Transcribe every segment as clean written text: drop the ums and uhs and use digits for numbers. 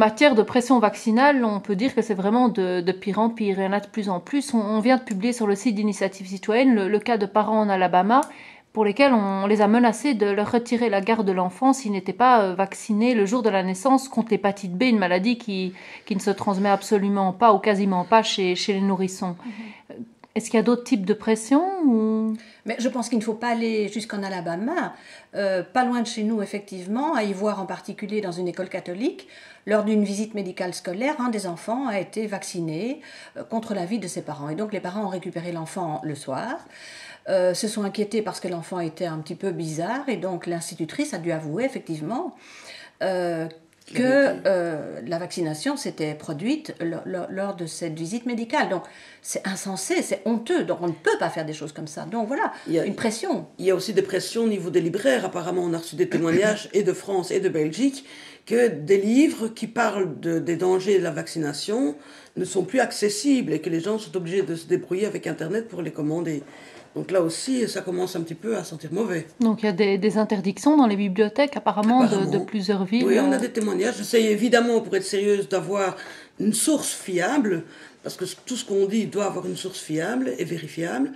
matière de pression vaccinale, on peut dire que c'est vraiment de pire en pire. Il y en a de plus en plus. On vient de publier sur le site d'Initiative Citoyenne le cas de parents en Alabama pour lesquels on les a menacés de leur retirer la garde de l'enfant s'ils n'étaient pas vaccinés le jour de la naissance contre l'hépatite B, une maladie qui ne se transmet absolument pas ou quasiment pas chez les nourrissons. Est-ce qu'il y a d'autres types de pression ou... Mais je pense qu'il ne faut pas aller jusqu'en Alabama, pas loin de chez nous effectivement, à y voir en particulier dans une école catholique, lors d'une visite médicale scolaire, un des enfants a été vacciné contre l'avis de ses parents. Et donc les parents ont récupéré l'enfant le soir, se sont inquiétés parce que l'enfant était un petit peu bizarre, et donc l'institutrice a dû avouer effectivement que la vaccination s'était produite lors de cette visite médicale. Donc c'est insensé, c'est honteux, donc on ne peut pas faire des choses comme ça. Donc voilà, une pression. Il y a aussi des pressions au niveau des libraires. Apparemment, on a reçu des témoignages et de France et de Belgique que des livres qui parlent des dangers de la vaccination ne sont plus accessibles et que les gens sont obligés de se débrouiller avec Internet pour les commander. Donc là aussi, ça commence un petit peu à sentir mauvais. Donc il y a des interdictions dans les bibliothèques apparemment. De plusieurs villes. Oui, on a des témoignages. J'essaie évidemment, pour être sérieuse, d'avoir une source fiable, parce que tout ce qu'on dit doit avoir une source fiable et vérifiable.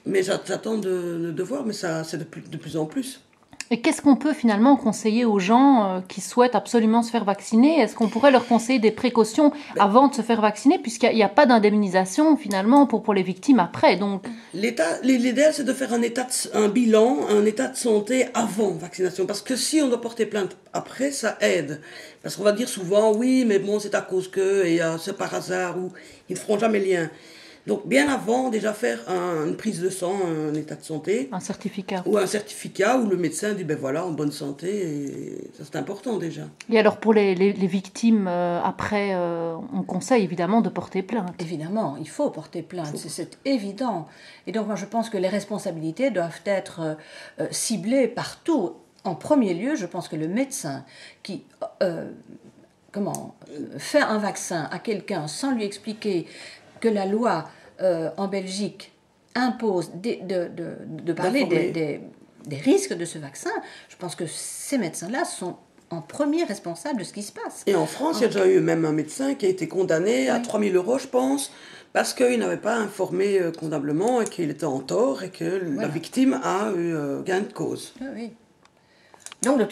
Mais j'attends de voir, mais ça, c'est de plus en plus. Et qu'est-ce qu'on peut finalement conseiller aux gens qui souhaitent absolument se faire vacciner? Est-ce qu'on pourrait leur conseiller des précautions avant de se faire vacciner, puisqu'il n'y a pas d'indemnisation finalement pour les victimes après? Donc l'idéal, c'est de faire un bilan, un état de santé avant vaccination, parce que si on doit porter plainte après, ça aide. Parce qu'on va dire souvent, oui, mais bon, c'est à cause que, et c'est par hasard, ou ils ne feront jamais le lien. Donc, bien avant, déjà faire une prise de sang, un état de santé. Un certificat. Ou un certificat où le médecin dit, ben voilà, en bonne santé, et ça c'est important déjà. Et alors, pour les victimes, après, on conseille évidemment de porter plainte. Évidemment, il faut porter plainte, c'est évident. Et donc, moi, je pense que les responsabilités doivent être ciblées partout. En premier lieu, je pense que le médecin qui fait un vaccin à quelqu'un sans lui expliquer que la loi en Belgique impose de parler des risques de ce vaccin, je pense que ces médecins-là sont en premier responsables de ce qui se passe. Et en France, il y a déjà eu même un médecin qui a été condamné à 3 000 €, je pense, parce qu'il n'avait pas informé convenablement et qu'il était en tort et que la victime a eu gain de cause. Oui. Donc,